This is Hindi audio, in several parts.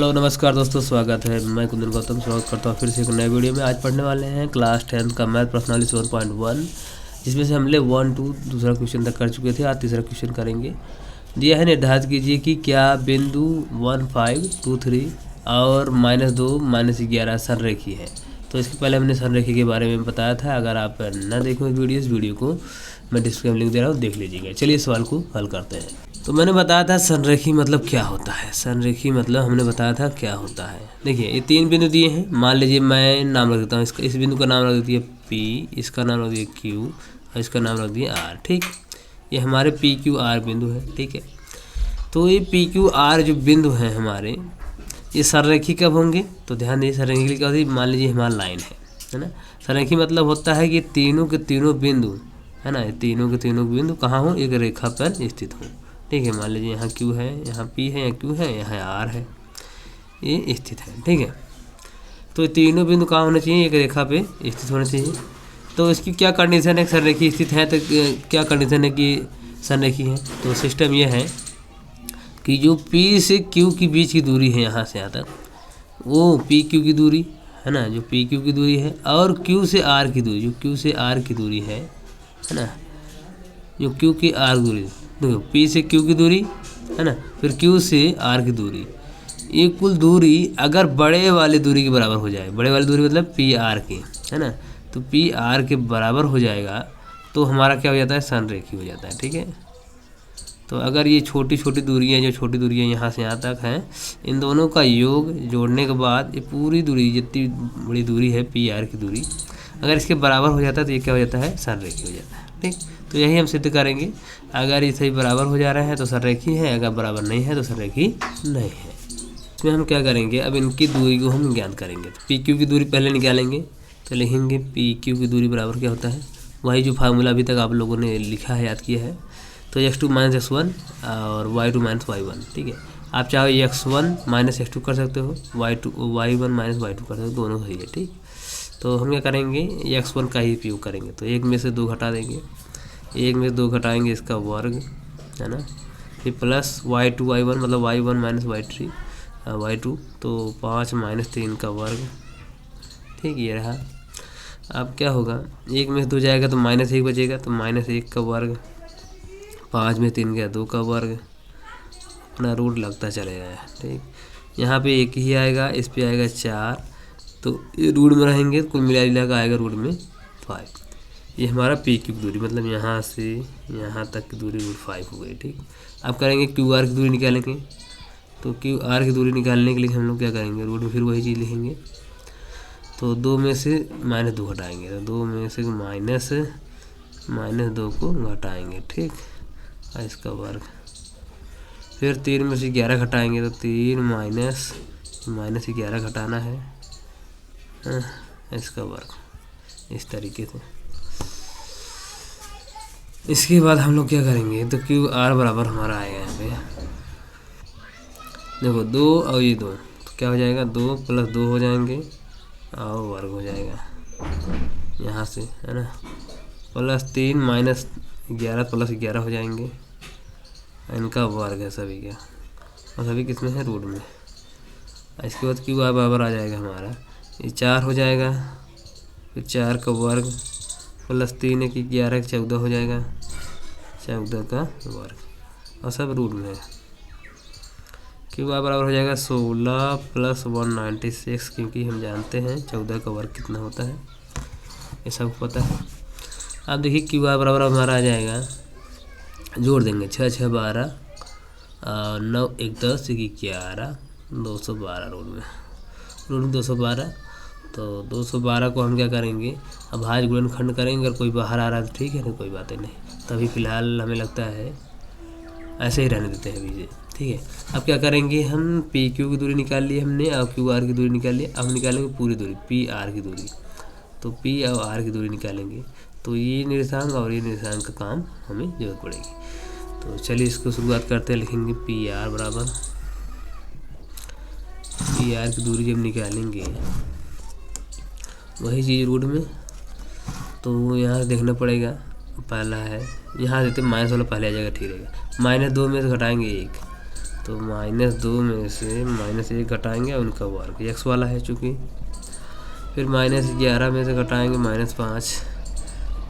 हेलो नमस्कार दोस्तों, स्वागत है। मैं कुंदन गौतम स्वागत करता हूँ फिर से एक नए वीडियो में। आज पढ़ने वाले हैं क्लास 10 का मैथ पर्सनालिटी 7.1, जिसमें से हमने 1 2 दूसरा क्वेश्चन तक कर चुके थे। आज तीसरा क्वेश्चन करेंगे। दिया है, निर्धारित कीजिए कि क्या बिंदु 1 5 2 3 और -2 -11 संरेखी है। तो इसके पहले हमने संरेखी के बारे में बताया था। अगर आप न देखें वीडियो को मैं डिस्क्रिप्शन में लिंक दे रहा हूँ, देख लीजिएगा। चलिए सवाल को हल करते हैं। तो मैंने बताया था संरेखी मतलब क्या होता है। संरेखी मतलब हमने बताया था क्या होता है। देखिए, ये 3 बिंदु दिए हैं। मान लीजिए मैं नाम रख देता हूँ इसका। इस बिंदु का नाम रख दिए P, इसका नाम रख दिए Q और इसका नाम रख दिए R। ठीक, ये हमारे PQR बिंदु है। ठीक है, तो ये PQR जो बिंदु हैं हमारे, ये संरेखी कब होंगे? तो ध्यान दीजिए, संरेखी के लिए क्या होती है। मान लीजिए हमारा लाइन है ना। संरेखी मतलब होता है कि तीनों के तीनों बिंदु है ना, तीनों के तीनों बिंदु कहाँ हो? एक रेखा पर स्थित हो। ठीक है, मान लीजिए यहाँ Q है, यहाँ P है, यहाँ Q है, यहाँ R है, ये स्थित है। ठीक है, तो तीनों बिंदु कहाँ होने चाहिए? एक रेखा पे स्थित होने चाहिए। तो इसकी क्या कंडीशन है? संरेखी स्थित है तो क्या कंडीशन है कि संरेखी है? तो सिस्टम ये है कि जो P से Q की बीच की दूरी है, यहाँ से यहाँ तक, वो PQ की दूरी है ना, जो PQ की दूरी है, और Q से R की दूरी, जो Q से R की दूरी है ना, जो Q की R दूरी, देखो P से Q की दूरी है ना, फिर Q से R की दूरी, ये कुल दूरी अगर बड़े वाली दूरी के बराबर हो जाए, बड़े वाली दूरी मतलब PR की है ना, तो PR के बराबर हो जाएगा तो हमारा क्या हो जाता है? संरेखी हो जाता है। ठीक है, तो अगर ये छोटी छोटी दूरियाँ, जो छोटी दूरियाँ यहाँ से यहाँ तक हैं, इन दोनों का योग जोड़ने के बाद ये पूरी दूरी, जितनी बड़ी दूरी है PR की दूरी, अगर इसके बराबर हो जाता है तो ये क्या हो जाता है? संरेखी हो जाता है। ठीक, तो यही हम सिद्ध करेंगे। अगर ये सही बराबर हो जा रहा है तो संरेखी है, अगर बराबर नहीं है तो संरेखी नहीं है। इसमें हम क्या करेंगे, अब इनकी दूरी को हम ज्ञात करेंगे। तो PQ की दूरी पहले निकालेंगे, तो लिखेंगे PQ की दूरी बराबर क्या होता है? वही जो फार्मूला अभी तक आप लोगों ने लिखा है, याद किया है। तो x2 - x1 और y2 - y1। ठीक है, आप चाहो x1 - x2 कर सकते हो, y1 - y2 कर सकते हो, दोनों सही है। ठीक, तो हम क्या करेंगे, x1 का ही उपयोग करेंगे। तो एक में से 2 घटा देंगे, एक में 2 घटाएंगे, इसका वर्ग है ना, फिर प्लस y2 y1 मतलब y1 - y3 y2, तो 5 - 3 का वर्ग। ठीक, ये रहा। अब क्या होगा, एक में से 2 जाएगा तो -1 बचेगा, तो -1 का वर्ग, 5 में 3 गया 2 का वर्ग, अपना रूट लगता चलेगा। ठीक, यहाँ पे 1 ही आएगा, इस पे आएगा 4, तो ये रूट में रहेंगे, कुल मिला का आएगा रूट में 5। ये हमारा PQ की दूरी मतलब यहाँ से यहाँ तक की दूरी √5 हो गई। ठीक, अब करेंगे QR की दूरी निकालेंगे। तो QR की दूरी निकालने के लिए हम लोग क्या करेंगे, रूट में फिर वही चीज़ लिखेंगे। तो 2 में से -2 घटाएंगे, तो 2 में से -2 को घटाएंगे। ठीक, और इसका वर्ग, फिर 3 में से 11 घटाएंगे, तो 3 -11 घटाना है, इसका वर्ग, इस तरीके से। इसके बाद हम लोग क्या करेंगे, तो QR बराबर हमारा आएगा यहाँ पे, देखो 2 और ये 2, तो क्या हो जाएगा, 2 + 2 हो जाएंगे और वर्ग हो जाएगा यहाँ से है ना, +3 - 11 + 11 हो जाएंगे, इनका वर्ग है सभी का, और सभी किसमें है? रूट में। इसके बाद QR बराबर आ जाएगा हमारा, ये 4 हो जाएगा, फिर 4 का वर्ग +3 है कि 11 14 हो जाएगा, 14 का वर्ग, और सब रूट में है। QR बराबर हो जाएगा 16 + 196, क्योंकि हम जानते हैं 14 का वर्ग कितना होता है, ये सब पता है। अब देखिए QR बराबर हमारा आ जाएगा, जोड़ देंगे 6 6 12 9 1 10 11 212 रूट 212। तो 212 को हम क्या करेंगे, अब भाज्य गुणनखंड करेंगे। अगर कोई बाहर आ रहा है तो ठीक है, ना कोई बात नहीं, तभी फ़िलहाल हमें लगता है ऐसे ही रहने देते हैं अभी से। ठीक है, अब क्या करेंगे, हम PQ की दूरी निकाल ली हमने और QR की दूरी निकाल ली। अब निकालेंगे पूरी दूरी, PR की दूरी। तो P और R की दूरी निकालेंगे, तो ये निर्देशांक और ये निर्देशांक का काम हमें जरूरत पड़ेगी। तो चलिए इसको शुरुआत करते हैं। लिखेंगे PR बराबर, PR की दूरी जब निकालेंगे वही चीज़ रूट में, तो यहाँ देखना पड़ेगा, पहला है यहाँ देते माइनस वाला पहले आ जाएगा, ठीक रहेगा। -2 में से घटाएंगे 1, तो -2 में से -1 घटाएंगे और उनका वर्ग x वाला है चूँकि। फिर -11 में से घटाएंगे -5,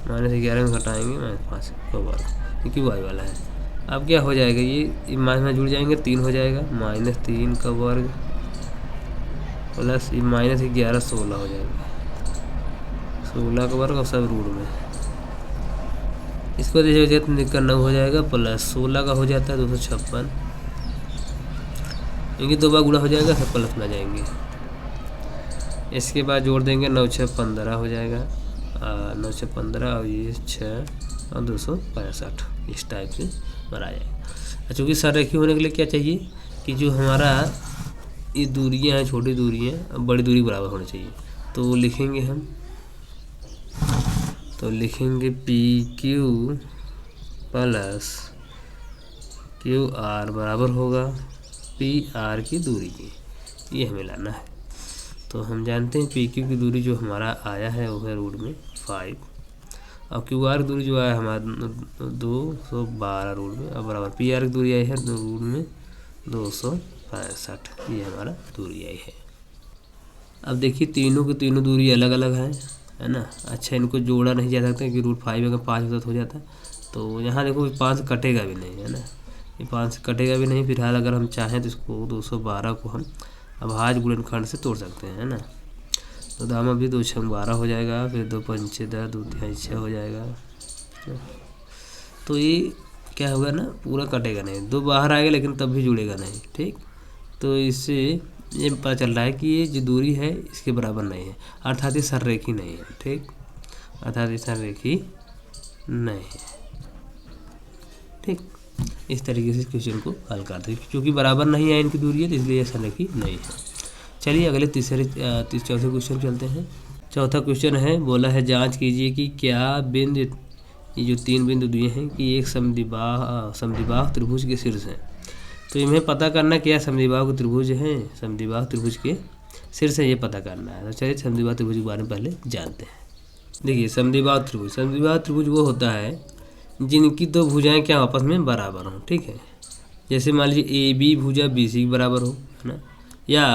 -11 में घटाएंगे -5 का वर्ग क्योंकि y वाला है। अब क्या हो जाएगा, ये माइनस में जुड़ जाएंगे, 3 हो जाएगा, -3 का वर्ग प्लस -11 16 हो जाएगा, 16 का वर्ग और सब रूट में। इसको देखिए तो 9 हो जाएगा प्लस 16 का हो जाता है 256, क्योंकि 2 बार गुणा हो जाएगा, सब प्लस में आ जाएंगे। इसके बाद जोड़ देंगे 9 6 15 हो जाएगा, 9 6 15 और ये 6 और 265 इस टाइप से बना जाएगा। चूँकि सररेखी होने के लिए क्या चाहिए कि जो हमारा ये दूरियां हैं, छोटी दूरियां बड़ी दूरी बराबर होनी चाहिए। तो लिखेंगे हम, तो लिखेंगे PQ प्लस QR बराबर होगा PR की दूरी की, ये हमें लाना है। तो हम जानते हैं PQ की दूरी जो हमारा आया है वो है रूट में 5 और QR की दूरी जो आया हमारा 212 रूट में, और बराबर PR की दूरी आई है रूट में 265, ये हमारा दूरी आई है। अब देखिए तीनों की तीनों दूरी अलग अलग है ना। अच्छा, इनको जोड़ा नहीं जा सकता कि √5 अगर 5 होता तो हो जाता, तो यहाँ देखो 5 कटेगा भी नहीं, है ना, ये 5 कटेगा भी नहीं। फिलहाल अगर हम चाहें तो इसको 212 को हम अभाज्य गुणनखंड से तोड़ सकते हैं, है ना। तो दाम अभी 2 6 12 हो जाएगा, फिर 2 5 10 2 3 6 हो जाएगा। तो ये क्या होगा ना, पूरा कटेगा नहीं, 2 बाहर आएगा लेकिन तब भी जुड़ेगा नहीं, ठीक। तो इससे ये पता चल रहा है कि ये जो दूरी है इसके बराबर नहीं है, अर्थात ये सररेखी नहीं है, ठीक, अर्थात ये सररेखी नहीं है, ठीक। इस तरीके से इस क्वेश्चन को हल करते हैं, क्योंकि बराबर नहीं है इनकी दूरी है, इसलिए ये सररेखी नहीं है। चलिए अगले चौथे क्वेश्चन चलते हैं। चौथा क्वेश्चन है, बोला है जांच कीजिए कि क्या बिंदु, ये जो 3 बिंदु दिए हैं कि एक समद्विबाहु त्रिभुज के शीर्ष हैं। तो इन्हें पता करना क्या समद्विबाहु त्रिभुज हैं, समद्विबाहु त्रिभुज के शीर्ष है, ये पता करना है। तो चलिए समद्विबाहु त्रिभुज के बारे में पहले जानते हैं। देखिए समद्विबाहु त्रिभुज वो होता है जिनकी 2 भुजाएं क्या आपस में बराबर हों, ठीक है। जैसे मान लीजिए AB भुजा BC के बराबर हो, है ना, या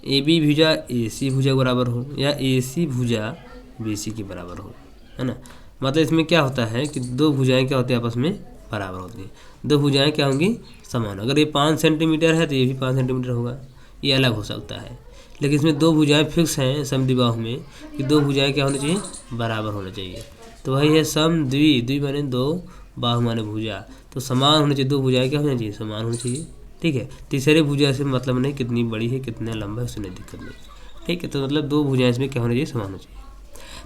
AB भुजा AC भुजा के बराबर हो, या AC भुजा BC के बराबर हो, है ना। मतलब इसमें क्या होता है कि 2 भुजाएं क्या होती है आपस में बराबर होती हैं, 2 भुजाएं क्या होंगी समान। अगर ये 5 सेंटीमीटर है तो ये भी 5 सेंटीमीटर होगा, ये अलग हो सकता है। लेकिन इसमें 2 भुजाएं फिक्स हैं समद्विबाहु में कि 2 भुजाएं क्या होनी चाहिए, बराबर होना चाहिए। तो वही है समद्वि माने 2, बाहु माने भुजा, तो समान होनी चाहिए, 2 भुजाएं क्या होनी चाहिए, समान होनी चाहिए, ठीक है। तीसरे भुजा से मतलब नहीं कितनी बड़ी है कितना लंबा है, उससे नहीं दिक्कत नहीं, ठीक है। तो मतलब 2 भुजाएं इसमें क्या होनी चाहिए, समान होनी चाहिए।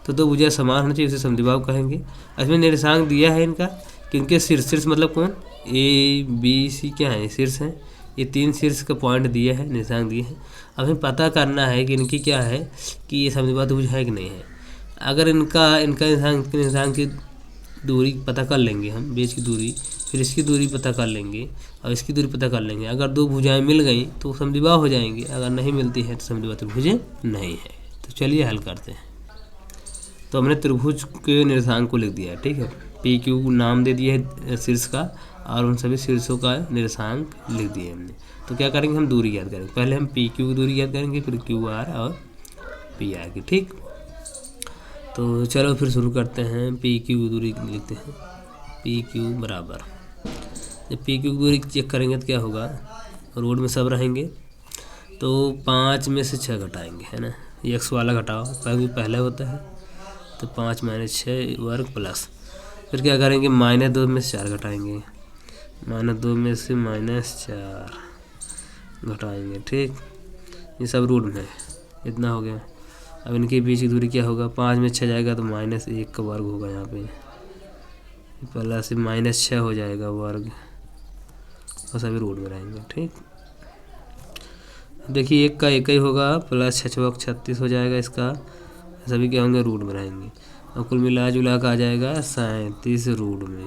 तो 2 भुजाएं समान होनी चाहिए, उसे समद्विबाहु कहेंगे। इसमें निर्देशांक दिया है इनका कि इनके शीर्ष मतलब कौन, ABC क्या है, शीर्ष हैं। ये 3 शीर्ष का पॉइंट दिया है, निर्देशांक दिए हैं। अब हमें पता करना है कि इनकी क्या है कि ये समद्विबाहु त्रिभुज है कि नहीं है। अगर इनका निर्देशांक की दूरी पता कर लेंगे हम, बीच की दूरी, फिर इसकी दूरी पता कर लेंगे और इसकी दूरी पता कर लेंगे। अगर 2 भुजाएं मिल गई तो समद्विबाहु हो जाएंगे, अगर नहीं मिलती है तो समद्विबाहु त्रिभुज नहीं है। तो चलिए हल करते हैं। तो हमने त्रिभुज के निर्देशांक को लिख दिया है, ठीक है। PQ नाम दे दिया है शीर्ष का और उन सभी शीर्षों का निर्देशांक लिख दिए हमने। तो क्या करेंगे, हम दूरी याद करेंगे। पहले हम PQ की दूरी याद करेंगे, फिर QR और PR की, ठीक। तो चलो फिर शुरू करते हैं। PQ की दूरी लिखते हैं, PQ बराबर, जब PQ की दूरी चेक करेंगे तो क्या होगा, रोड में सब रहेंगे तो 5 में से 6 घटाएंगे, है ना। x वाला घटाओ पहले होता है, तो 5 - 6 वर्ग प्लस, फिर क्या करेंगे -2 में से 4 घटाएंगे, -2 में से -4 घटाएंगे, ठीक। ये सब रूट में इतना हो गया। अब इनके बीच की दूरी क्या होगा, 5 में 6 जाएगा तो -1 का वर्ग होगा, यहाँ पे प्लस से -6 हो जाएगा वर्ग, और सभी रूट में रहेंगे, ठीक। देखिए 1 का 1 ही होगा, प्लस 6 × 36 हो जाएगा इसका, सभी क्या होंगे रूट में रहेंगे, और कुल मिला जुला का आ जाएगा 37 रूट में।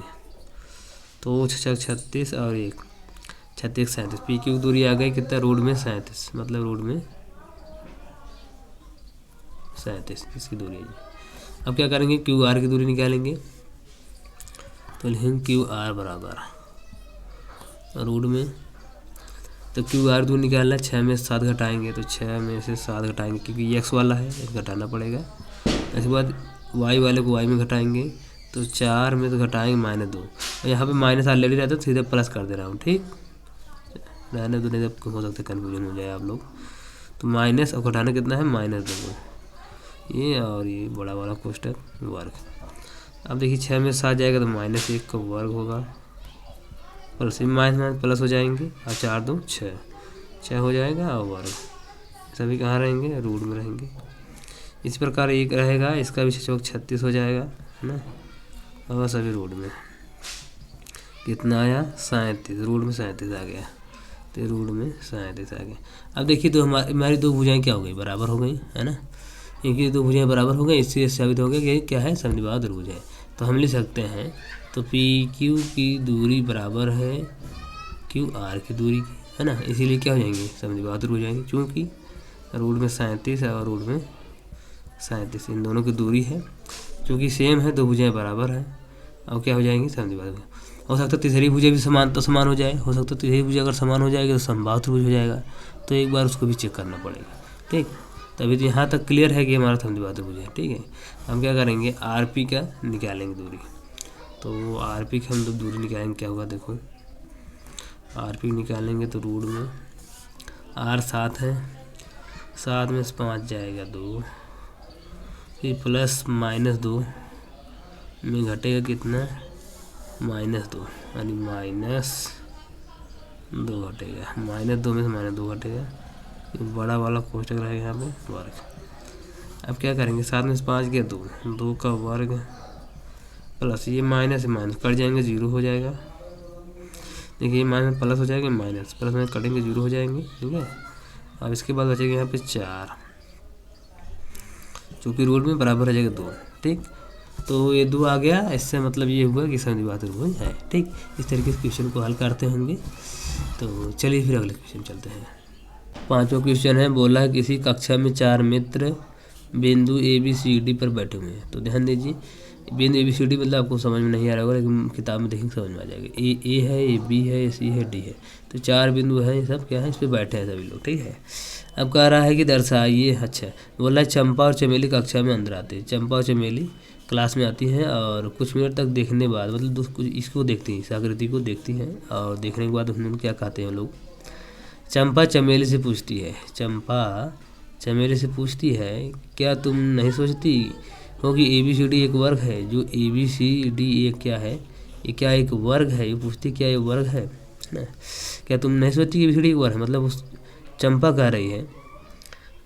तो 6 × 36 और 1 36 37, PQ की दूरी आ गई कितना, रूट में 37, मतलब रूट में 37 इसकी दूरी है। अब क्या करेंगे, QR की दूरी निकालेंगे। तो लिखेंगे QR बराबर रूट में तो क्यू आर दूर निकालना है, 6 में 7 घटाएंगे तो 6 में से 7 घटाएंगे क्योंकि ये एक्स वाला है, घटाना पड़ेगा। इसके बाद वाई वाले को वाई में घटाएंगे तो 4 में तो घटाएंगे -2, और यहाँ पे माइनस ऑलरेडी रहता है तो सीधे प्लस कर दे रहा हूँ, ठीक। रहने दो, नहीं तो हो सकता है कन्फ्यूजन हो जाए आप लोग। तो माइनस और घटाना कितना है -2, ये और ये बड़ा वाला कोष्टक वर्ग। अब देखिए 6 में 7 जाएगा तो -1 का वर्ग होगा, और सिर्फ माइनस प्लस हो जाएंगे, और 4 2 6 हो जाएगा, और वर्ग सभी कहाँ रहेंगे, रूट में रहेंगे। इस प्रकार एक रहेगा, इसका भी 6 36 हो जाएगा, है ना, और सभी रूट में कितना आया 37, रूट में 37 आ गया, तो रूट में 37 आ गया। अब देखिए तो हमारी दो भुजाएं क्या हो गई, बराबर हो गई, है ना, इनकी दो भुजाएं बराबर हो गई, इससे साबित हो गया कि क्या है, समद्विबाहु त्रिभुज है। तो हम लिख सकते हैं तो पी क्यू की दूरी बराबर है क्यू आर की दूरी की, है ना, इसीलिए क्या हो जाएंगे, समद्विबाहु त्रिभुज जाएंगे, क्योंकि रूट में 37 है और रूट में 37, इन दोनों की दूरी है, क्योंकि सेम है, दो भुजाएं बराबर है, और क्या हो जाएंगी, समद्विबाहु। हो सकता है तीसरी भुजा भी समान हो जाए, हो सकता है तीसरी भुजा अगर समान हो जाएगी तो समबाहु त्रिभुज हो जाएगा, तो एक बार उसको भी चेक करना पड़ेगा, ठीक। तभी तो यहाँ तक क्लियर है कि हमारा समद्विबाहु त्रिभुज है, ठीक है। हम क्या करेंगे, आर पी का निकालेंगे दूरी, तो आर पी की हम लोग दूरी निकालेंगे, क्या होगा देखो, आर पी निकालेंगे तो रूट में आर 7 है, 7 में से 5 जाएगा 2, फिर प्लस -2 में घटेगा कितना, -2, यानी -2 घटेगा, -2 में से -2 घटेगा, बड़ा वाला कोष्टक रहेगा यहाँ पे वर्ग। अब क्या करेंगे, 7 में से 5 गया 2 का वर्ग प्लस ये माइनस से माइनस कट जाएंगे, 0 हो जाएगा। देखिए माइनस प्लस हो जाएगा, माइनस प्लस में कटेंगे 0 हो जाएंगे, ठीक है। अब इसके बाद बचेगा यहाँ पे 4, चूँकि रूट में बराबर हो जाएगा 2, ठीक। तो ये 2 आ गया, इससे मतलब ये हुआ कि समद्विबाहु त्रिभुज है, ठीक। इस तरीके से क्वेश्चन को हल करते होंगे। तो चलिए फिर अगले क्वेश्चन चलते हैं। 5वां क्वेश्चन है, बोला है किसी कक्षा में 4 मित्र बिंदु ABCD पर बैठे हुए हैं। तो ध्यान दीजिए, बिंदु ABCD मतलब आपको समझ में नहीं आ रहा होगा, लेकिन किताब में देखेंगे समझ में आ जाएगा। ए है, ए बी है, ए सी है, डी है, तो 4 बिंदु हैं, ये सब क्या है, इस पर बैठे हैं सभी लोग, ठीक है। अब कह रहा है कि दर्शाइए, अच्छा बोला चंपा और चमेली कक्षा में अंदर आते हैं। चंपा और चमेली क्लास में आती हैं और कुछ मिनट तक देखने बाद मतलब कुछ इसको देखती हैं, इस आकृति को देखती हैं, और देखने के बाद उन्होंने क्या कहते हैं लोग, चंपा चमेली से पूछती है, चंपा चमेली से पूछती है, क्या तुम नहीं सोचती हो कि ABCD एक वर्ग है। जो ABCD एक क्या है, ये क्या एक वर्ग है, ये पूछती क्या ये वर्ग है ना। क्या तुम नहीं सोचती कि ABCD एक वर्ग है, मतलब उस चंपा कह रही है,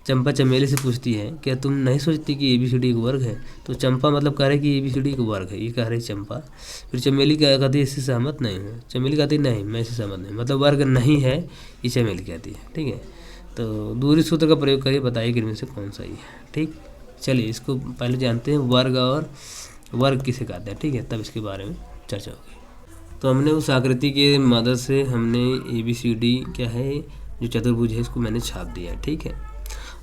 चंपा चमेली से पूछती है, क्या तुम नहीं सोचती कि ABCD एक वर्ग है। तो चंपा मतलब कह रही है कि ABCD एक वर्ग है, ये कह रही चंपा। फिर चमेली क्या कहती है, इससे सहमत नहीं हूँ। चमेली कहती है नहीं, मैं इससे सहमत नहीं, मतलब वर्ग नहीं है, ये चमेली कहती है, ठीक है। तो दूरी सूत्र का प्रयोग करिए, बताइए कि इनमें से कौन सा ही है, ठीक। चलिए इसको पहले जानते हैं, वर्ग और वर्ग किसे कहते हैं, ठीक है, तब इसके बारे में चर्चा होगी। तो हमने उस आकृति के मदद से हमने ABCD क्या है, जो चतुर्भुज है, इसको मैंने छाप दिया, ठीक है।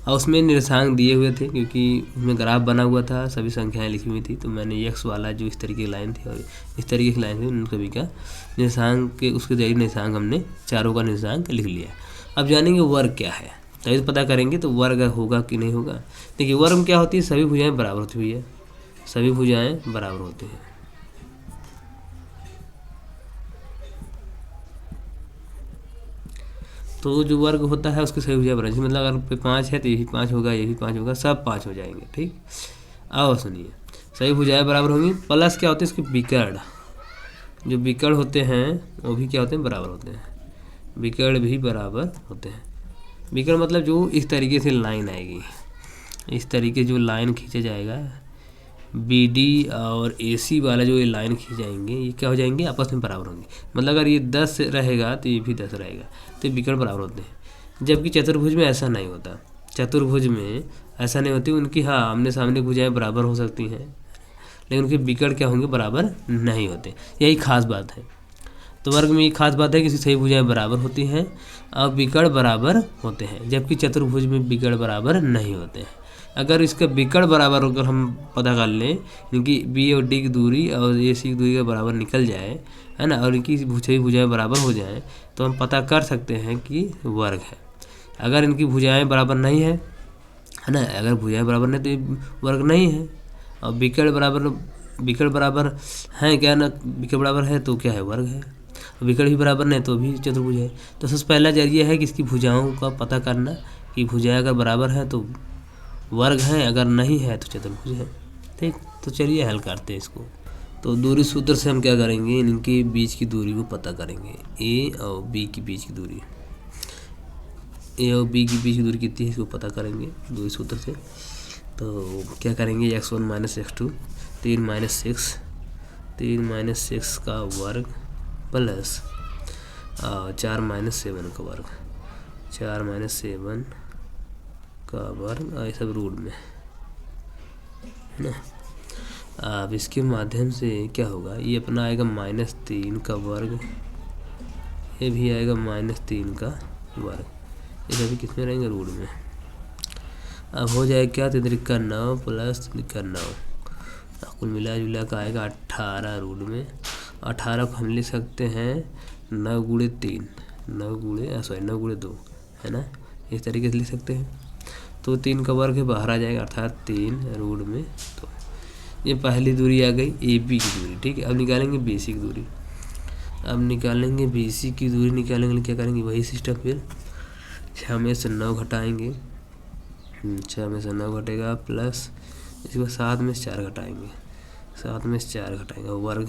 और उसमें निर्देशांक दिए हुए थे, क्योंकि उसमें ग्राफ बना हुआ था, सभी संख्याएं लिखी हुई थी, तो मैंने x वाला जो इस तरीके की लाइन थी और इस तरीके की लाइन थी, उन सभी का निर्देशांक के उसके जरिए निर्देशांक हमने चारों का निर्देशांक लिख लिया। अब जानेंगे वर्ग क्या है, तभी तो पता करेंगे तो वर्ग होगा कि नहीं होगा। देखिए वर्ग में क्या होती है, सभी भुजाएं बराबर होती हुई है, सभी भुजाएं बराबर होती हैं। तो जो वर्ग होता है उसके सभी भुजाएं बराबर, मतलब अगर 5 है तो ये भी 5 होगा, ये भी 5 होगा, सब 5 हो जाएंगे, ठीक। आओ सुनिए, सभी भुजाएं बराबर होंगी, प्लस क्या होते हैं इसके विकर्ण, जो विकर्ण होते हैं वो भी क्या होते हैं, बराबर होते हैं, विकर्ण भी बराबर होते हैं। विकर्ण मतलब जो इस तरीके से लाइन आएगी, इस तरीके जो लाइन खींचा जाएगा, BD और AC वाला जो ये लाइन खींच जाएंगे, ये क्या हो जाएंगे, आपस में बराबर होंगे। मतलब अगर ये 10 रहेगा तो ये भी 10 रहेगा, तो विकर्ण बराबर होते हैं। जबकि चतुर्भुज में ऐसा नहीं होता, चतुर्भुज में ऐसा नहीं होती, उनकी हाँ आमने सामने भुजाएं बराबर हो सकती हैं, लेकिन उनके विकर्ण क्या होंगे, बराबर नहीं होते, यही खास बात है। तो वर्ग में ये खास बात है कि सही भुजाएं बराबर होती हैं और विकर्ण बराबर होते हैं, जबकि चतुर्भुज में विकर्ण बराबर नहीं होते हैं। अगर इसका विकर्ण बराबर अगर हम पता कर लें, इनकी बी और डी की दूरी और ए सी की दूरी के बराबर निकल जाए, है ना, और इनकी भुजाएं बराबर हो जाएं, तो हम पता कर सकते हैं कि वर्ग है। अगर इनकी भुजाएं बराबर नहीं है ना, अगर भुजाएं बराबर नहीं तो ये वर्ग नहीं है। और विकर्ण बराबर है क्या ना, विकर्ण बराबर है तो क्या है, वर्ग है। विकर्ण भी बराबर नहीं तो भी चतुर्भुज है। तो सबसे पहला जरिया है कि इसकी भुजाओं का पता करना कि भुजाएं अगर बराबर है तो वर्ग है, अगर नहीं है तो चतुर्भुज है। ठीक, तो चलिए हल करते हैं इसको। तो दूरी सूत्र से हम क्या करेंगे, इनके बीच की दूरी को पता करेंगे। ए और बी के बीच की दूरी, ए और बी के बीच की दूरी कितनी है इसको पता करेंगे दूरी सूत्र से। तो क्या करेंगे, x1 माइनस x2 3 माइनस 6 का वर्ग प्लस 4 माइनस 7 का वर्ग, 4 माइनस 7 का वर्ग, ये सब रूट में है ना। अब इसके माध्यम से क्या होगा, ये अपना आएगा -3 का वर्ग, ये भी आएगा -3 का वर्ग, ये सभी कितने रहेंगे, रूट में। अब हो जाएगा क्या, 3 का 9 प्लस 3 का 9, कुल मिला जुला का आएगा 18 रूट में। 18 को हम लिख सकते हैं 9 गुणे 3, 9 गुणे 2, है ना, इस तरीके से लिख सकते हैं। तो 3 का वर्ग है बाहर आ जाएगा, अर्थात 3 रूट में 2। ये पहली दूरी आ गई ए बी की दूरी। ठीक है, अब निकालेंगे बी सी की दूरी। निकालने के लिए क्या करेंगे, वही सिस्टम फिर 6 में से 9 घटाएंगे, 6 में से 9 घटेगा प्लस इसके बाद 7 में से 4 घटाएंगे, 7 में से 4 घटाएंगे वर्ग,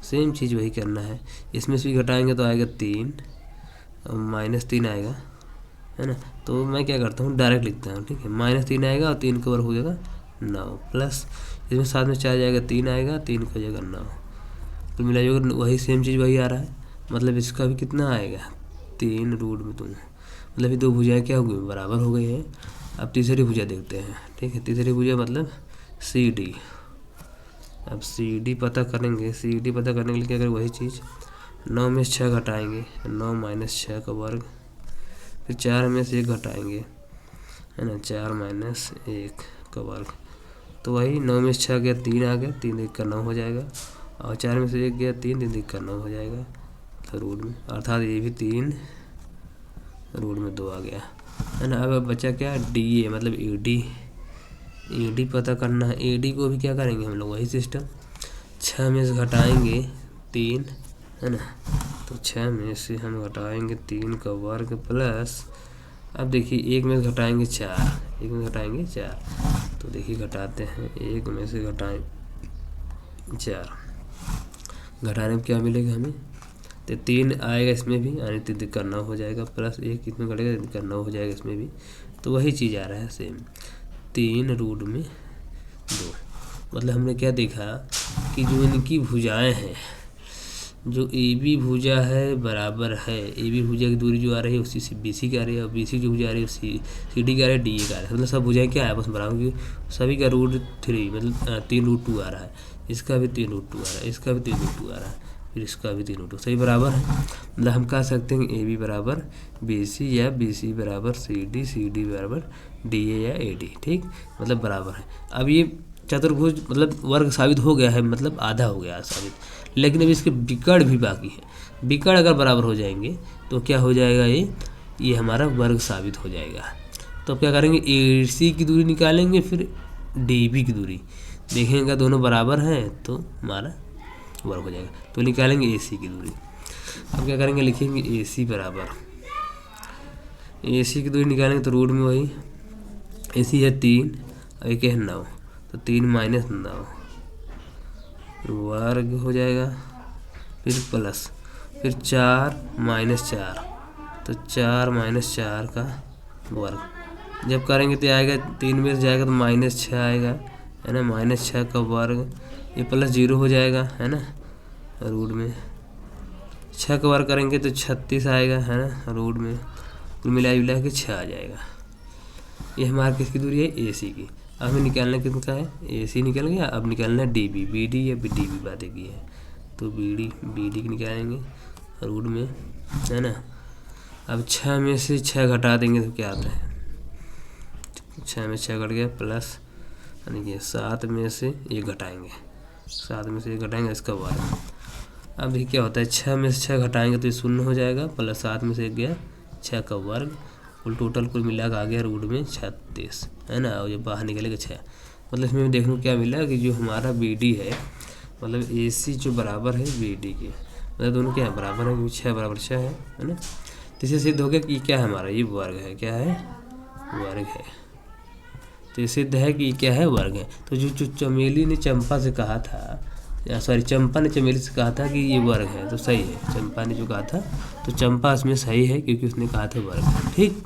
सेम चीज़ वही करना है। इसमें से भी घटाएंगे तो आएगा 3 और -3 आएगा, है ना। तो मैं क्या करता हूँ, डायरेक्ट लिखता हूँ। ठीक है, -3 आएगा और 3 का वर्ग हो जाएगा 9 प्लस इसमें 7 में 4 जाएगा 3 आएगा, 3 का हो जाएगा 9। तो मिला जो वही सेम चीज़ वही आ रहा है, मतलब इसका भी कितना आएगा 3 रूट में 2, मतलब ये दो भुजाएं क्या हो गई, बराबर हो गई है। अब तीसरी भुजा देखते हैं। ठीक है, तीसरी भुजा मतलब सी डी। अब सी डी पता करेंगे, सी डी पता करने के लिए क्या करें, वही चीज़ 9 में से 6 घटाएंगे, 9 माइनस 6 का वर्ग, फिर 4 में से 1 घटाएंगे, है ना, 4 माइनस 1 का वर्ग। तो वही 9 में से 6 गया 3 आ गया, 3 1 का 9 हो जाएगा, और 4 में से 1 गया 3, 3 1 का 9 हो जाएगा, तो रूट में, अर्थात ये भी 3 रूट में 2 आ गया, है ना। अब बचा क्या, डी ए मतलब ए डी पता करना है। ए डी को भी क्या करेंगे हम लोग, वही सिस्टम 6 में से घटाएंगे 3, है ना, तो 6 में से हम घटाएंगे 3 का वर्ग प्लस, अब देखिए 1 में से घटाएंगे 4, 1 में घटाएंगे 4, तो देखिए घटाते हैं, 1 में से घटाएं 4, घटाने में क्या मिलेगा हमें, तो 3 आएगा इसमें भी, यानी 3 का 9 हो जाएगा, प्लस 1 कितने घटेगा, 3 का 9 हो जाएगा इसमें भी। तो वही चीज़ आ रहा है सेम, 3 रूट में 2। मतलब हमने क्या देखा कि जो इनकी भुजाएं हैं, जो ए बी भुजा है बराबर है, ए बी भुजा की दूरी जो आ रही है उसी से बी सी की आ रही है, और बी सी जो भुजा आ रही है सी डी का आ रही है, डी ए का आ रहा है, मतलब सब भुजाएं क्या है, बस बराबर की सभी का √3 मतलब 3 रूट 2 आ रहा है, इसका भी 3 रूट 2 आ रहा है, इसका भी 3 रूट 2 आ रहा है, फिर इसका भी 3 रूट 2 सही बराबर है। मतलब हम कह सकते हैं ए बी बराबर बी सी या बी सी बराबर सी डी बराबर डी ए या ए डी। ठीक, मतलब बराबर है। अब ये चतुर्भुज मतलब वर्ग साबित हो गया है, मतलब आधा हो गया है साबित, लेकिन अभी इसके विकर्ण भी बाकी है। विकर्ण अगर बराबर हो जाएंगे तो क्या हो जाएगा, ये हमारा वर्ग साबित हो जाएगा। तो अब क्या करेंगे, ए सी की दूरी निकालेंगे, फिर डी बी की दूरी देखेंगे, दोनों बराबर हैं तो हमारा वर्ग हो जाएगा। तो निकालेंगे ए सी की दूरी। अब क्या करेंगे, लिखेंगे ए सी बराबर, ए सी की दूरी निकालेंगे तो रूट में वही, ए सी है 3 और एक है 9, तो 3 माइनस 9 वर्ग हो जाएगा, फिर प्लस, फिर 4 माइनस 4, तो 4 माइनस 4 का वर्ग। जब करेंगे तो आएगा 3 में से जाएगा तो -6 आएगा, है ना, -6 का वर्ग, ये प्लस 0 हो जाएगा, है ना, रूट में 6 का वर्ग करेंगे तो 36 आएगा, है ना, रूट में कुल मिला जुला के 6 आ जाएगा। ये हमारे किसकी दूरी है, ए सी की। अब हमें निकालना कितना है, ए सी निकल गया, अब निकालना है डी बी, बी डी या बी डी बी बातें की है, तो बी डी की निकालेंगे रूट में, है ना। अब 6 में से 6 घटा देंगे तो क्या आता है, 6 में 6 कट गया प्लस यानी कि 7 में से 1 घटाएंगे, 7 में से 1 घटाएंगे इसका वर्ग। अब ये क्या होता है 6 में से 6 घटाएंगे तो ये 0 हो जाएगा, प्लस 7 में से 1 गया 6 का वर्ग, कुल टोटल कुल मिला के आ गया रूट में 36 है ना। और जब बाहर निकलेगा 6, मतलब इसमें देखने को क्या मिला कि जो हमारा बी डी है मतलब ए सी जो बराबर है बी डी के, मतलब दोनों क्या है बराबर है, क्योंकि 6 बराबर 6 है ना। तो इससे सिद्ध हो गया कि क्या है हमारा ये वर्ग है, क्या है वर्ग है। तो ये सिद्ध है कि क्या है वर्ग है। तो जो चमेली ने चंपा से कहा था, सॉरी चंपा ने चमेली से कहा था कि ये वर्ग है, तो सही है। चंपा ने जो कहा था तो चंपा इसमें सही है क्योंकि उसने कहा था वर्ग, ठीक।